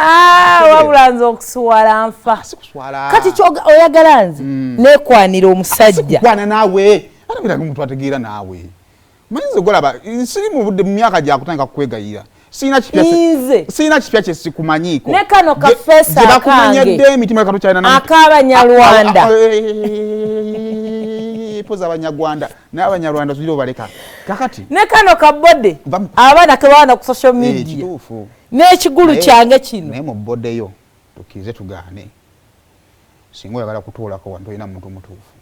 wabulanze okusuwala nfa kati oyagala nze nekwanira omusajja kwana naawe alabira omuntu ategeera naawe manyize golaba siri mu budde mu myaka gyakutandika kukwegayira sina kipya kye sikumanyiko ne kano kafeesa akange bakumenyedde emitima katu kyalina ak'abanyarwanda poza abanyarwanda n'abanyarwanda tuliro baleka kakati ne kano kabodde abaana kebaana ku social media kituufu n'ekigulu kyange kino naye mu boddeyo tukize tugaane singa oyagala kutuulako wantu olina muntu mutuufu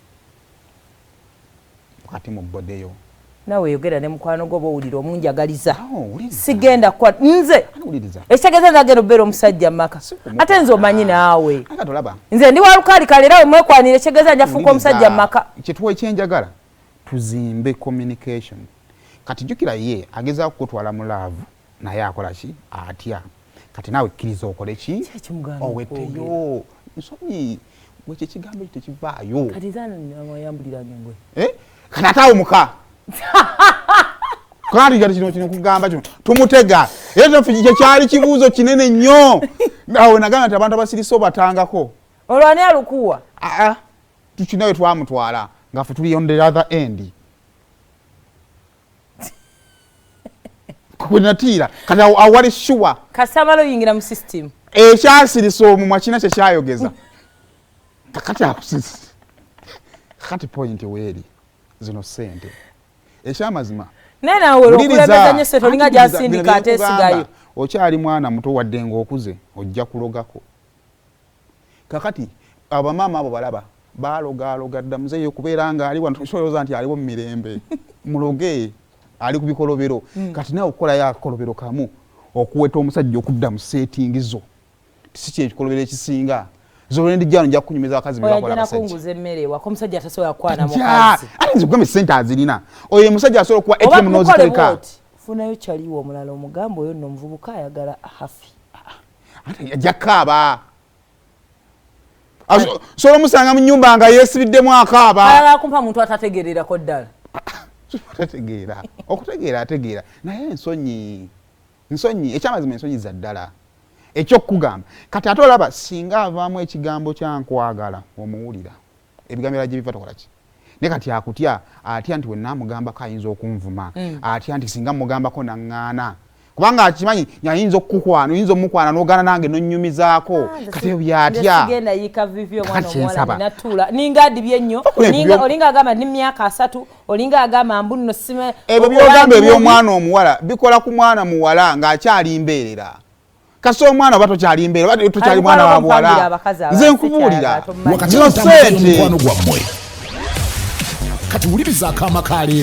kati mu boddeyo nawe yogera ne mukwano gwo bowulira omunjagaliza sigenda kwa nze ekitegeeza nagenda obeera omusajja maka ate nze omanyi naawe nze ndi walukaali kalerawe mwekwanira ekitegeeza njafuuka omusajja maka kyetuwa ekyenjagala tuzimbe communication kati jjukira ye agezaako kukutwala mu laavu naye akola ki atya kati naawe kkiriza okole ki owetteyo nsonyi gwekyo ekigambo ekyo tekivaayo kati zanayambulirange ngwe kati ate awo muka kandi kino kugamba kino tumutega era kyali kibuuzo kinene nnyo awe nagamba nti abantu abasirisa obatangako olwani alukuwa tukinawe twamutwala nga ffe tuli on the other end kwenatira kati awali shuwa kasamalo yingira mu system ekyasirisa omumwa kina kyekyayogeza kakati akusisi kakati point weeri zino sente ekyamazima nenawe okulembeza nnyo seto linga gyasindika ate esigayo okyali mwana muto wadde ng'okuze ojja kulogako kakati abamaama abo balaba balogaloga dda muzeeyo okubeera nga ali wantusolooza nti aliwo mu mirembe muloge ali ku bikolobero kati nawe okukolayo akakolobero kamu okuweta omusajja okudda mu seetingizo si kyekikolobero ekisinga zolendi jano nja kunyumiza akazi bakola abasajja kunguza emmere wako omusajja atasobola kwana mu kazi ate nze kugamba sente azirina oyo omusajja asobola okuwa ATM n'ozitereka funayo kyaliwo omulala omugambo oyo nno omuvubuka ayagala hafi ate yajja kaaba sobola omusanga mu nnyumba nga yeesibiddemu akaaba ayagala kumpa muntu atategeererako ddala atategeera okutegeera ategeera naye ensonyi ekyamazima ensonyi za ddala ekyokugamba kati ate olaba singa avaamu ekigambo kyankwagala omuwulira ebigambo gye biva tokola ki ne kati akutya atya nti wennaamugambako ayinza okunvuma atya nti singa mugambako naŋŋaana kubanga akimanyi ayinza okukukwana oyinza omukwana n'ogaana nange nonyumizaako kati ebyo byatya sigenda yiika vivyo omwana omuwala ninatuula ninga adibye nnyo olinga agamba ndi myaka 3 olinga agamba mbu nno sime ebyo byogamba eby'omwana omuwala bikola ku mwana muwala ng'akyali mbeerera kasi omwana oba tokyali mbeera oba tokyali mwana wa buwala nze nkubuulira wakati mukwano gwammwe kati wuliriza akaama kaleero